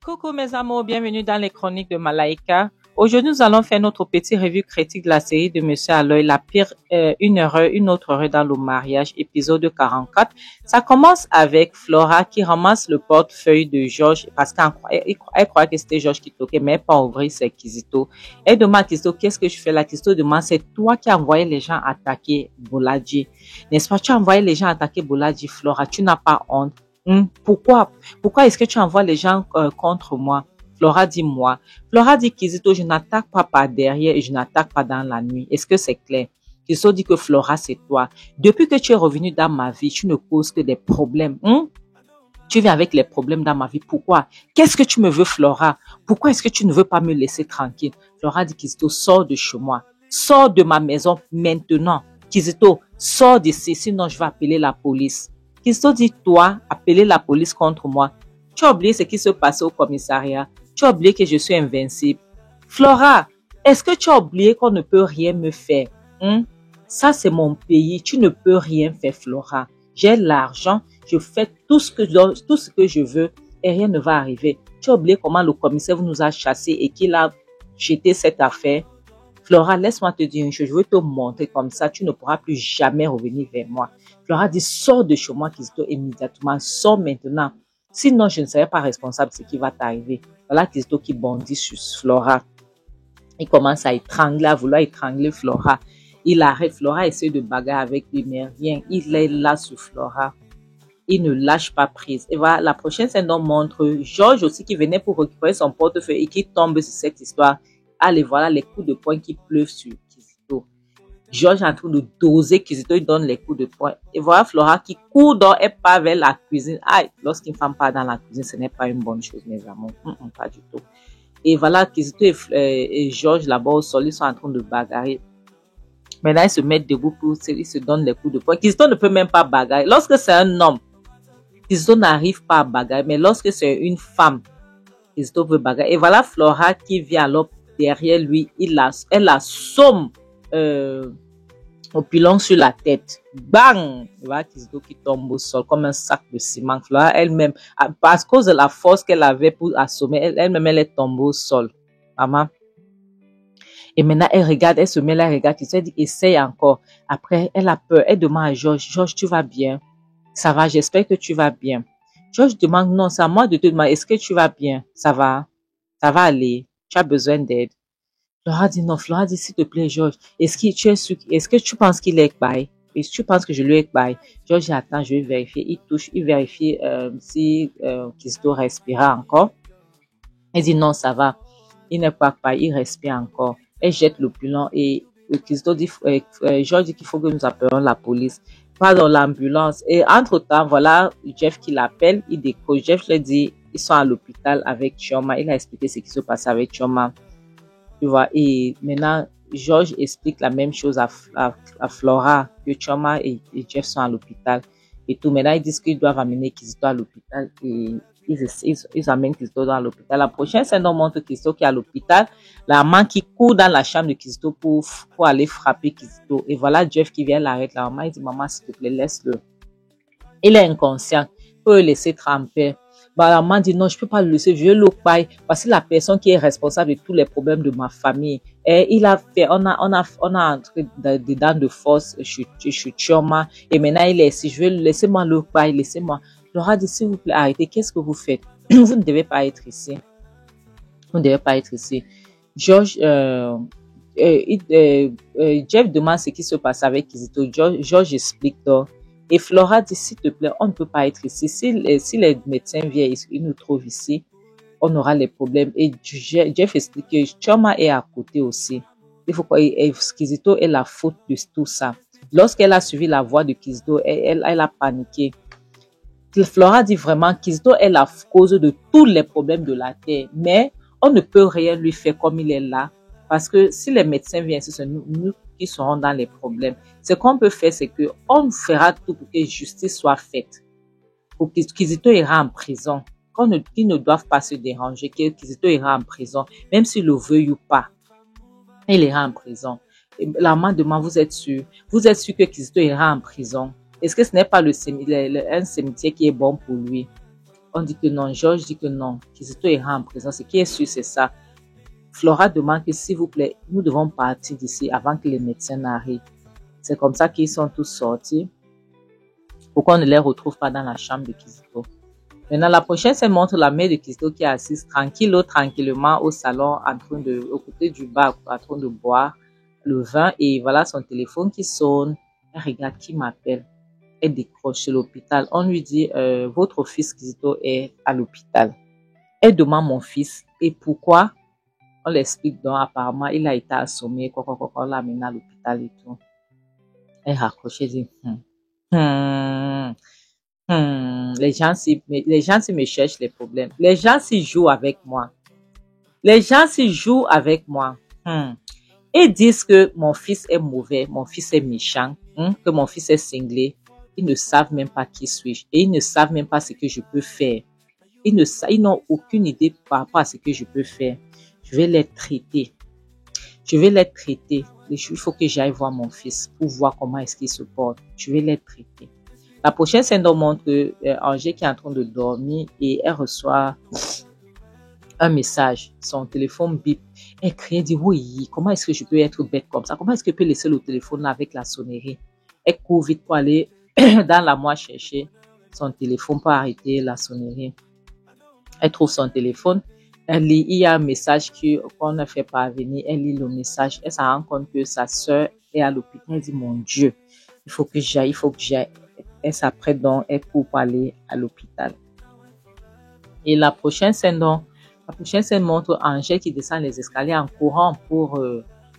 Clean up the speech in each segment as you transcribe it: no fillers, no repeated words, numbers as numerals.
Coucou mes amours, bienvenue dans les chroniques de Malaika. Aujourd'hui, nous allons faire notre petit revue critique de la série de Monsieur Aloy, la pire une erreur, une autre erreur dans le mariage, épisode 44. Ça commence avec Flora qui ramasse le portefeuille de Georges parce qu'elle croit que c'était Georges qui toquait, mais pas ouvrir, c'est Kizito. Elle demande à Kizito, qu'est-ce que je fais là? Kizito demande, c'est toi qui as envoyé les gens attaquer Boladji. N'est-ce pas? Tu as envoyé les gens attaquer Boladji, Flora. Tu n'as pas honte. Pourquoi est-ce que tu envoies les gens contre moi? Flora dit moi. Flora dit Kizito, je n'attaque pas par derrière et je n'attaque pas dans la nuit. Est-ce que c'est clair? Kizito dit que Flora, c'est toi. Depuis que tu es revenu dans ma vie, tu ne causes que des problèmes. Tu viens avec les problèmes dans ma vie. Pourquoi? Qu'est-ce que tu me veux, Flora? Pourquoi est-ce que tu ne veux pas me laisser tranquille? Flora dit Kizito, sors de chez moi. Sors de ma maison maintenant. Kizito, sors d'ici, sinon je vais appeler la police. Kizito dit, toi, appeler la police contre moi. Tu as oublié ce qui se passait au commissariat. Tu as oublié que je suis invincible. Flora, est-ce que tu as oublié qu'on ne peut rien me faire? Ça, c'est mon pays. Tu ne peux rien faire, Flora. J'ai l'argent. Je fais tout ce que je veux et rien ne va arriver. Tu as oublié comment le commissaire nous a chassés et qu'il a jeté cette affaire. Flora, laisse-moi te dire une chose, je veux te montrer comme ça, tu ne pourras plus jamais revenir vers moi. Flora dit, sors de chez moi, Kizito, immédiatement, sors maintenant. Sinon, je ne serai pas responsable de ce qui va t'arriver. Voilà Kizito qui bondit sur Flora. Il commence à étrangler, à vouloir étrangler Flora. Il arrête, Flora essaie de bagarrer avec lui, mais rien. Il est là sur Flora. Il ne lâche pas prise. Et voilà, la prochaine scène nous montre Georges aussi qui venait pour récupérer son portefeuille et qui tombe sur cette histoire. Allez, voilà les coups de poing qui pleuvent sur Kizito. Georges est en train de doser Kizito, il donne les coups de poing. Et voilà Flora qui court dans et pas vers la cuisine. Aïe, lorsqu'une femme part dans la cuisine, ce n'est pas une bonne chose, mes amours. Pas du tout. Et voilà, Kizito et Georges là-bas au sol, ils sont en train de bagarrer. Maintenant, ils se mettent debout pour ils se donnent les coups de poing. Kizito ne peut même pas bagarrer. Lorsque c'est un homme, Kizito n'arrive pas à bagarrer. Mais lorsque c'est une femme, Kizito peut bagarrer. Et voilà Flora qui vient alors derrière lui, elle assomme Opulent sur la tête. Bang! Voilà Kizito qui tombe au sol comme un sac de ciment. Flora elle-même, parce cause de la force qu'elle avait pour assommer, elle-même elle est tombée au sol. Maman. Et maintenant elle regarde, elle se met là, elle regarde Kizito, elle dit essaye encore. Après elle a peur, elle demande à Georges, Georges tu vas bien? Ça va, j'espère que tu vas bien. Georges demande non, c'est à moi de te demander, est-ce que tu vas bien? Ça va aller. Tu as besoin d'aide. Flora dit non. Flora dit s'il te plaît Georges, est-ce que tu penses qu'il est bail? Est-ce que tu penses que je lui ai bail? Georges dit attends, je vais vérifier. Il touche, il vérifie si Kizito respire encore. Elle dit non, ça va. Il n'est pas bail, il respire encore. Elle jette l'opulent et Kizito dit, Georges dit qu'il faut que nous appelions la police. Pas dans l'ambulance. Et entre-temps, voilà Jeff qui l'appelle, il décroche. Jeff lui dit ils sont à l'hôpital avec Chioma. Il a expliqué ce qui se passe avec Chioma. Tu vois, et maintenant, Georges explique la même chose à Flora, que Chioma et Jeff sont à l'hôpital. Et tout, maintenant, ils disent qu'ils doivent amener Kizito à l'hôpital et ils amènent Kizito à l'hôpital. La prochaine scène nous montre Kizito qui est à l'hôpital, la maman qui court dans la chambre de Kizito pour aller frapper Kizito. Et voilà Jeff qui vient l'arrêter. La maman, il dit, maman, s'il te plaît, laisse-le. Il est inconscient. Il faut le laisser tremper. Bah, la maman dit non, je peux pas le laisser, je vais le payer parce que la personne qui est responsable de tous les problèmes de ma famille. Et il a fait, on a entré dedans de force chez Chioma et maintenant il est ici, je vais laissez-moi le payer, laissez-moi. Laura dit s'il vous plaît, arrêtez, qu'est-ce que vous faites? Vous ne devez pas être ici. Vous ne devez pas être ici. Georges, Jeff demande ce qui se passe avec Kizito. Georges explique donc. Et Flora dit, s'il te plaît, on ne peut pas être ici. Si les médecins viennent, ils nous trouvent ici, on aura les problèmes. Et Jeff explique que Chioma est à côté aussi. Il faut que Kizito ait la faute de tout ça. Lorsqu'elle a suivi la voix de Kizito, elle a paniqué. Flora dit vraiment, Kizito est la cause de tous les problèmes de la terre. Mais on ne peut rien lui faire comme il est là. Parce que si les médecins viennent, c'est nous qui seront dans les problèmes. Ce qu'on peut faire, c'est que on fera tout pour que justice soit faite. Pour que Kizito ira en prison. Qu'ils ne doivent pas se déranger, que Kizito ira en prison, même s'il le veuille ou pas. Il ira en prison. Et la maman demande, vous êtes sûr que Kizito ira en prison? Est-ce que ce n'est pas un cimetière qui est bon pour lui? On dit que non. Georges dit que non. Kizito ira en prison. Ce qui est sûr, c'est ça. Flora demande que s'il vous plaît, nous devons partir d'ici avant que les médecins n'arrivent. C'est comme ça qu'ils sont tous sortis. Pour qu'on ne les retrouve pas dans la chambre de Kizito. Maintenant, la prochaine scène montre la mère de Kizito qui est assise tranquillement au salon, aux côtés du bar, en train de boire le vin. Et voilà son téléphone qui sonne. Elle regarde qui m'appelle. Elle décroche, c'est l'hôpital. On lui dit, votre fils Kizito est à l'hôpital. Elle demande mon fils. Et pourquoi? On l'explique donc, apparemment, il a été assommé, on l'a amené à l'hôpital et tout. Elle raccroche, elle dit, les gens s'y me cherchent les problèmes. Les gens s'y jouent avec moi. Ils disent que mon fils est mauvais, mon fils est méchant, que mon fils est cinglé. Ils ne savent même pas qui suis-je et ils ne savent même pas ce que je peux faire. Ils n'ont aucune idée par rapport à ce que je peux faire. Je vais les traiter. Il faut que j'aille voir mon fils pour voir comment est-ce qu'il se porte. Je vais les traiter. La prochaine scène montre Angers qui est en train de dormir et elle reçoit un message. Son téléphone bip. Elle crie, elle dit oui, comment est-ce que je peux être bête comme ça? Comment est-ce que je peux laisser le téléphone là avec la sonnerie? Elle court vite pour aller dans la moire chercher son téléphone pour arrêter la sonnerie. Elle trouve son téléphone. Elle lit, il y a un message qu'on a fait parvenir. Elle lit le message. Elle se rend compte que sa soeur est à l'hôpital. Elle dit, mon Dieu, il faut que j'aille. Elle s'apprête donc, elle court pour aller à l'hôpital. Et la prochaine scène montre Angèle qui descend les escaliers en courant pour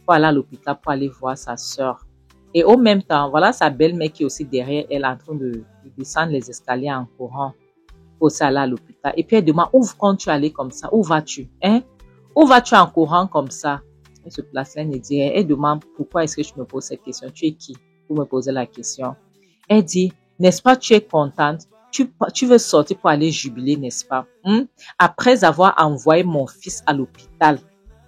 aller à l'hôpital, pour aller voir sa soeur. Et au même temps, voilà sa belle-mère qui est aussi derrière elle en train de descendre les escaliers en courant pour aller à l'hôpital. Et puis elle demande, où comptes-tu aller comme ça? Où vas-tu? Où vas-tu en courant comme ça? Elle se place là, elle dit, elle demande, pourquoi est-ce que tu me poses cette question? Tu es qui pour me poser la question? Elle dit, n'est-ce pas, tu es contente? Tu veux sortir pour aller jubiler, n'est-ce pas? Après avoir envoyé mon fils à l'hôpital,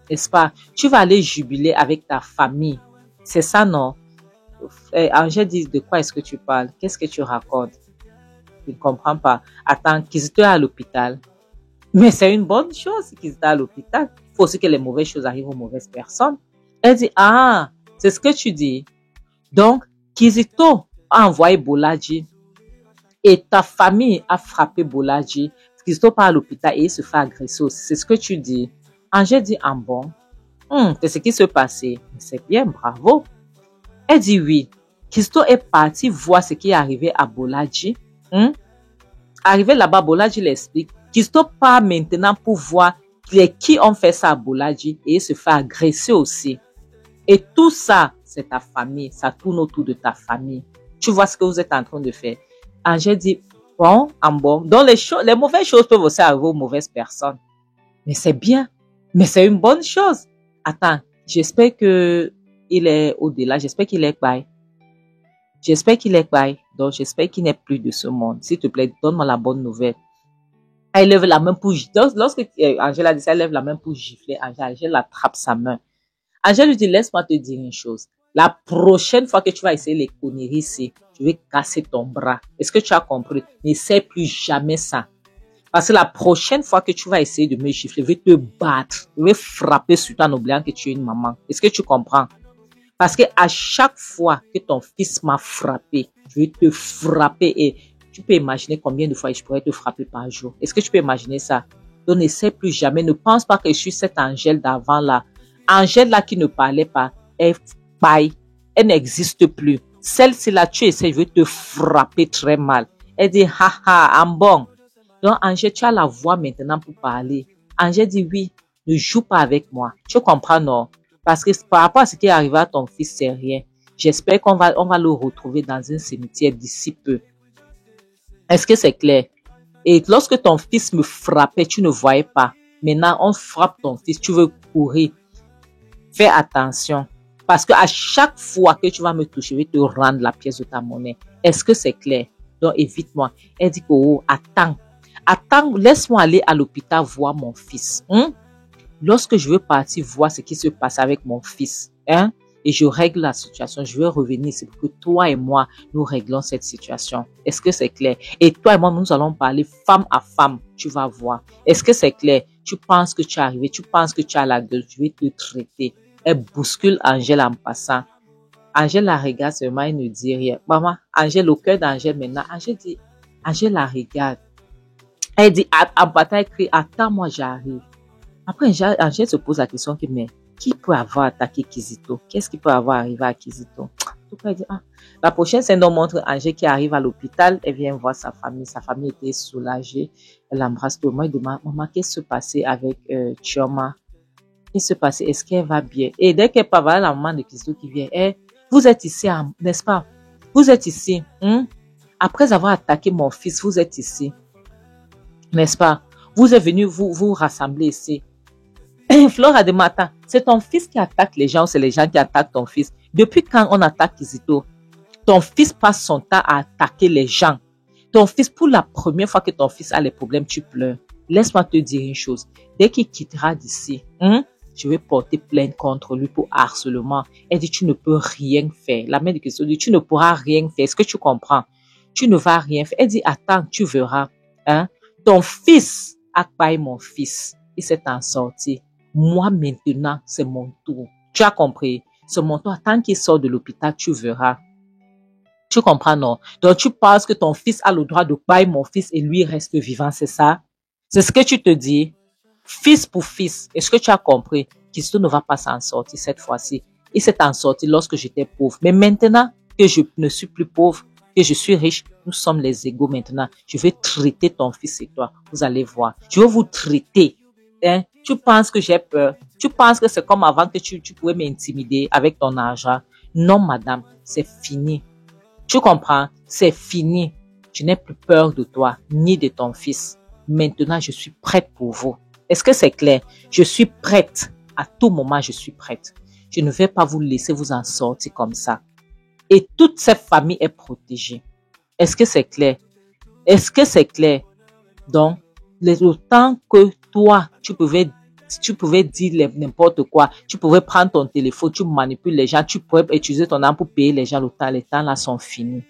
n'est-ce pas? Tu vas aller jubiler avec ta famille. C'est ça, non? Angèle dit, de quoi est-ce que tu parles? Qu'est-ce que tu racontes? Je ne comprends pas. Attends, Kizito est à l'hôpital. Mais c'est une bonne chose qu'ils étaient à l'hôpital. Il faut aussi que les mauvaises choses arrivent aux mauvaises personnes. Elle dit, ah, c'est ce que tu dis. Donc, Kizito a envoyé Boladji et ta famille a frappé Boladji. Kizito part à l'hôpital et il se fait agresser aussi. C'est ce que tu dis. Angèle dit, ah bon, c'est ce qui se passait. C'est bien, bravo. Elle dit oui. Kizito est parti voir ce qui est arrivé à Boladji. Arrivé là-bas, Boladji l'explique. Kizito part maintenant pour voir qui ont fait ça à Boladji et il se fait agresser aussi. Et tout ça, c'est ta famille. Ça tourne autour de ta famille. Tu vois ce que vous êtes en train de faire. Angèle dit, bon. Donc les mauvaises choses peuvent aussi arriver aux mauvaises personnes. Mais c'est bien. Mais c'est une bonne chose. Attends, j'espère que il est au-delà. J'espère qu'il est bye. Donc, j'espère qu'il n'est plus de ce monde. S'il te plaît, donne-moi la bonne nouvelle. Elle lève la main pour gifler. Lorsque Angèle a dit ça, elle lève la main pour gifler. Angèle attrape sa main. Angèle lui dit, laisse-moi te dire une chose. La prochaine fois que tu vas essayer les conneries ici, je vais casser ton bras. Est-ce que tu as compris? N'essaie plus jamais ça. Parce que la prochaine fois que tu vas essayer de me gifler, je vais te battre. Je vais frapper sur toi en oubliant que tu es une maman. Est-ce que tu comprends? Parce que à chaque fois que ton fils m'a frappé, je vais te frapper et tu peux imaginer combien de fois je pourrais te frapper par jour. Est-ce que tu peux imaginer ça? Donc, n'essaie plus jamais. Ne pense pas que je suis cette Angèle d'avant là. Angèle là qui ne parlait pas, elle paille. Elle n'existe plus. Celle-ci là, tu essaies, je vais te frapper très mal. Elle dit, haha, en bon. Donc, Angèle, tu as la voix maintenant pour parler. Angèle dit, oui, ne joue pas avec moi. Tu comprends, non? Parce que par rapport à ce qui est arrivé à ton fils, c'est rien. J'espère qu'on va le retrouver dans un cimetière d'ici peu. Est-ce que c'est clair? Et lorsque ton fils me frappait, tu ne voyais pas. Maintenant, on frappe ton fils, tu veux courir. Fais attention. Parce que à chaque fois que tu vas me toucher, je vais te rendre la pièce de ta monnaie. Est-ce que c'est clair? Donc, évite-moi. Elle dit, oh, attends, laisse-moi aller à l'hôpital voir mon fils. Lorsque je veux partir voir ce qui se passe avec mon fils, et je règle la situation. Je veux revenir ici pour que toi et moi, nous réglons cette situation. Est-ce que c'est clair? Et toi et moi, nous allons parler femme à femme. Tu vas voir. Est-ce que c'est clair? Tu penses que tu es arrivé, tu penses que tu as la gueule, je vais te traiter. Elle bouscule Angèle en passant. Angèle la regarde seulement, elle ne dit rien. Maman, Angèle, au cœur d'Angèle maintenant, Angèle la regarde. Elle dit, en partant, elle crie, attends, moi j'arrive. Après, Angèle se pose la question, mais qui peut avoir attaqué Kizito? Qu'est-ce qui peut avoir arrivé à Kizito? En tout cas, elle dit, La prochaine scène nous montre Angèle qui arrive à l'hôpital. Elle vient voir sa famille. Sa famille était soulagée. Elle embrasse tout le monde. Elle demande, maman, qu'est-ce qui se passait avec Chioma? Qu'est-ce qui se passait? Est-ce qu'elle va bien? Et dès qu'elle parle, voilà la maman de Kizito qui vient. Vous êtes ici, n'est-ce pas? Vous êtes ici. Après avoir attaqué mon fils, vous êtes ici. N'est-ce pas? Vous êtes venu vous rassembler ici. Flore a demandé, attends, c'est ton fils qui attaque les gens ou c'est les gens qui attaquent ton fils? Depuis quand on attaque Kizito? Ton fils passe son temps à attaquer les gens. Ton fils, pour la première fois que ton fils a les problèmes, tu pleures. Laisse-moi te dire une chose. Dès qu'il quittera d'ici, je vais porter plainte contre lui pour harcèlement. Elle dit, tu ne peux rien faire. La mère de Kizito dit, tu ne pourras rien faire. Est-ce que tu comprends? Tu ne vas rien faire. Elle dit, attends, tu verras. Ton fils a payé mon fils. Il s'est en sorti. Moi, maintenant, c'est mon tour. Tu as compris? C'est mon tour. Tant qu'il sort de l'hôpital, tu verras. Tu comprends, non? Donc, tu penses que ton fils a le droit de bailler mon fils et lui reste vivant, c'est ça? C'est ce que tu te dis? Fils pour fils. Est-ce que tu as compris? Kizito ne va pas s'en sortir cette fois-ci. Il s'est en sorti lorsque j'étais pauvre. Mais maintenant que je ne suis plus pauvre, que je suis riche, nous sommes les égaux maintenant. Je vais traiter ton fils et toi. Vous allez voir. Je vais vous traiter. Tu penses que j'ai peur? Tu penses que c'est comme avant que tu pouvais m'intimider avec ton argent? Non, madame, c'est fini. Tu comprends? C'est fini. Je n'ai plus peur de toi, ni de ton fils. Maintenant, je suis prête pour vous. Est-ce que c'est clair? Je suis prête. À tout moment, je suis prête. Je ne vais pas vous laisser vous en sortir comme ça. Et toute cette famille est protégée. Est-ce que c'est clair? Est-ce que c'est clair? Donc, autant que toi, tu pouvais dire n'importe quoi, tu pouvais prendre ton téléphone, tu manipules les gens, tu pourrais utiliser ton arme pour payer les gens, les temps là sont finis.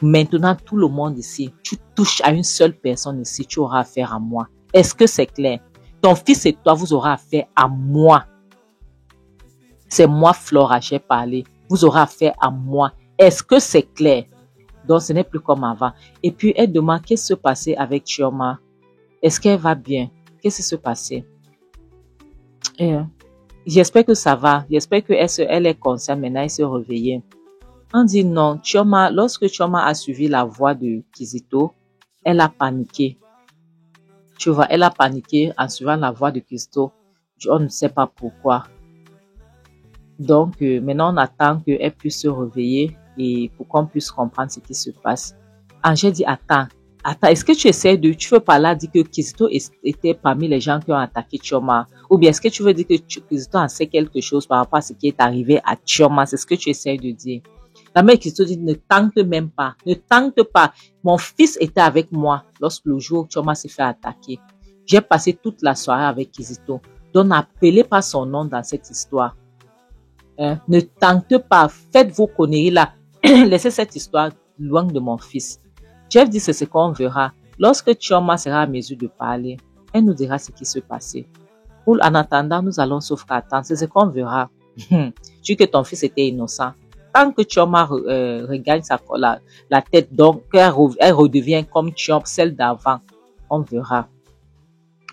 Maintenant, tout le monde ici, tu touches à une seule personne ici, tu auras affaire à moi. Est-ce que c'est clair? Ton fils et toi, vous aurez affaire à moi. C'est moi, Flora, j'ai parlé. Vous aurez affaire à moi. Est-ce que c'est clair? Donc, ce n'est plus comme avant. Et puis, elle demande qu'est-ce qui se passait avec Chioma. Est-ce qu'elle va bien? Qu'est-ce qui se passait? J'espère que ça va. J'espère qu'elle est consciente maintenant, elle s'est réveillée. On dit non. Chioma, lorsque Chioma a suivi la voix de Kizito, elle a paniqué. Tu vois, elle a paniqué en suivant la voix de Kizito. On ne sait pas pourquoi. Donc, maintenant, on attend qu'elle puisse se réveiller et pour qu'on puisse comprendre ce qui se passe. Angèle dit, attends, est-ce que tu veux par là dire que Kizito était parmi les gens qui ont attaqué Chioma? Ou bien est-ce que tu veux dire que Kizito en sait quelque chose par rapport à ce qui est arrivé à Chioma? C'est ce que tu essaies de dire. La mère Kizito dit, ne tente même pas, ne tente pas. Mon fils était avec moi lorsque le jour où Chioma s'est fait attaquer. J'ai passé toute la soirée avec Kizito. Donc, n'appelez pas son nom dans cette histoire. Ne tente pas, faites vos conneries là. Laissez cette histoire loin de mon fils. Jeff dit c'est ce qu'on verra. Lorsque Chioma sera à mesure de parler, elle nous dira ce qui se passait. En attendant, nous allons sauf attendre. C'est ce qu'on verra. Tu dis que ton fils était innocent. Tant que Chioma regagne la tête, donc elle redevient comme Chioma, celle d'avant, on verra.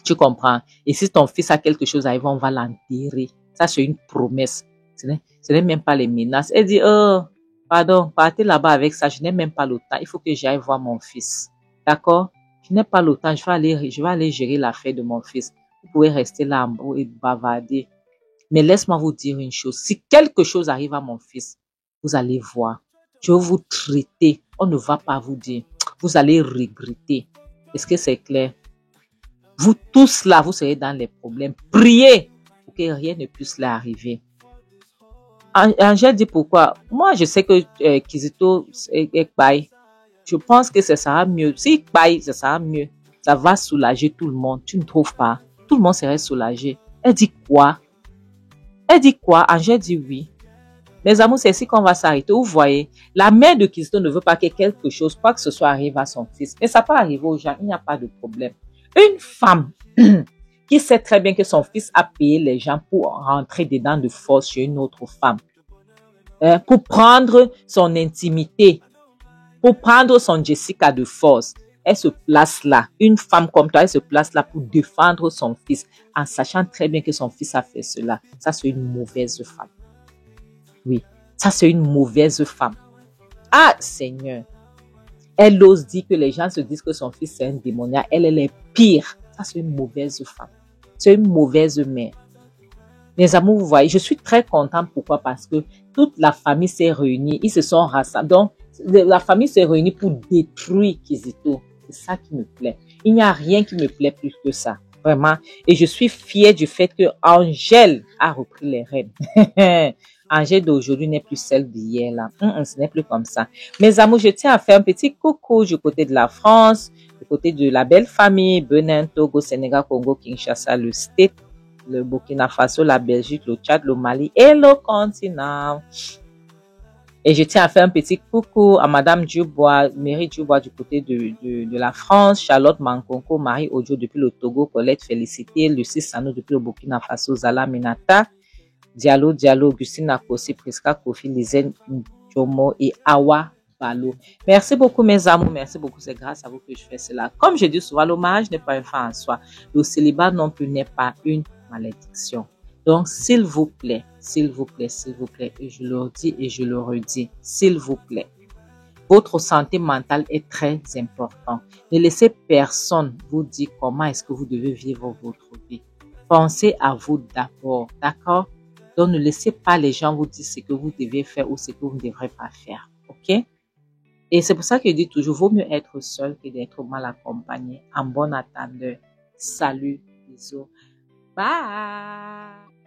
Tu comprends? Et si ton fils a quelque chose à arriver, on va l'enterrer. Ça, c'est une promesse. Ce n'est même pas les menaces. Elle dit, pardon, partez là-bas avec ça. Je n'ai même pas le temps. Il faut que j'aille voir mon fils. D'accord? Je n'ai pas le temps. Je vais aller gérer l'affaire de mon fils. Vous pouvez rester là et bavarder. Mais laisse-moi vous dire une chose. Si quelque chose arrive à mon fils, vous allez voir. Je vais vous traiter. On ne va pas vous dire. Vous allez regretter. Est-ce que c'est clair? Vous tous là, vous serez dans les problèmes. Priez pour que rien ne puisse leur arriver. Angèle dit pourquoi? Moi, je sais que Kizito est bail. Je pense que ça sera mieux. Si bail, ça sera mieux. Ça va soulager tout le monde. Tu ne trouves pas? Tout le monde serait soulagé. Elle dit quoi? Elle dit quoi? Angèle dit oui. Mes amours, c'est ici qu'on va s'arrêter. Vous voyez, la mère de Kizito ne veut pas que quelque chose, quoi que ce soit, arrive à son fils. Mais ça peut arriver aux gens, il n'y a pas de problème. Une femme qui sait très bien que son fils a payé les gens pour rentrer dedans de force chez une autre femme, pour prendre son intimité, pour prendre son Jessica de force, elle se place là. Une femme comme toi, elle se place là pour défendre son fils en sachant très bien que son fils a fait cela. Ça, c'est une mauvaise femme. Oui, ça, c'est une mauvaise femme. Ah, Seigneur. Elle ose dire que les gens se disent que son fils, c'est un démoniaque. Elle est pire. Ça, c'est une mauvaise femme. C'est une mauvaise mère. Mes amours, vous voyez, je suis très contente. Pourquoi? Parce que toute la famille s'est réunie. Ils se sont rassemblés. Donc, la famille s'est réunie pour détruire Kizito. C'est ça qui me plaît. Il n'y a rien qui me plaît plus que ça. Vraiment. Et je suis fière du fait que Angèle a repris les rênes. Angèle d'aujourd'hui n'est plus celle d'hier là. Ce n'est plus comme ça. Mes amours, je tiens à faire un petit coucou du côté de la France, du côté de la belle famille, Benin, Togo, Sénégal, Congo, Kinshasa, le State, le Burkina Faso, la Belgique, le Tchad, le Mali et le continent. Et je tiens à faire un petit coucou à Madame Dubois, Mairie Dubois du côté de la France, Charlotte Mankonko, Marie Odio depuis le Togo, Colette Félicité, Lucie Sano depuis le Burkina Faso, Zala Minata, Diallo, Augustine Akosi, Priska Kofi, Lizen Jomo et Awa Balo. Merci beaucoup mes amours, merci beaucoup, c'est grâce à vous que je fais cela. Comme je dis souvent, le mariage n'est pas un fin en soi. Le célibat non plus n'est pas une malédiction. Donc, s'il vous plaît, et je le dis et je le redis, s'il vous plaît, votre santé mentale est très importante. Ne laissez personne vous dire comment est-ce que vous devez vivre votre vie. Pensez à vous d'abord, d'accord? Donc, ne laissez pas les gens vous dire ce que vous devez faire ou ce que vous ne devrez pas faire, ok? Et c'est pour ça que je dis toujours, vaut mieux être seul que d'être mal accompagné. En bon attendeur. Salut, bisous. Bye!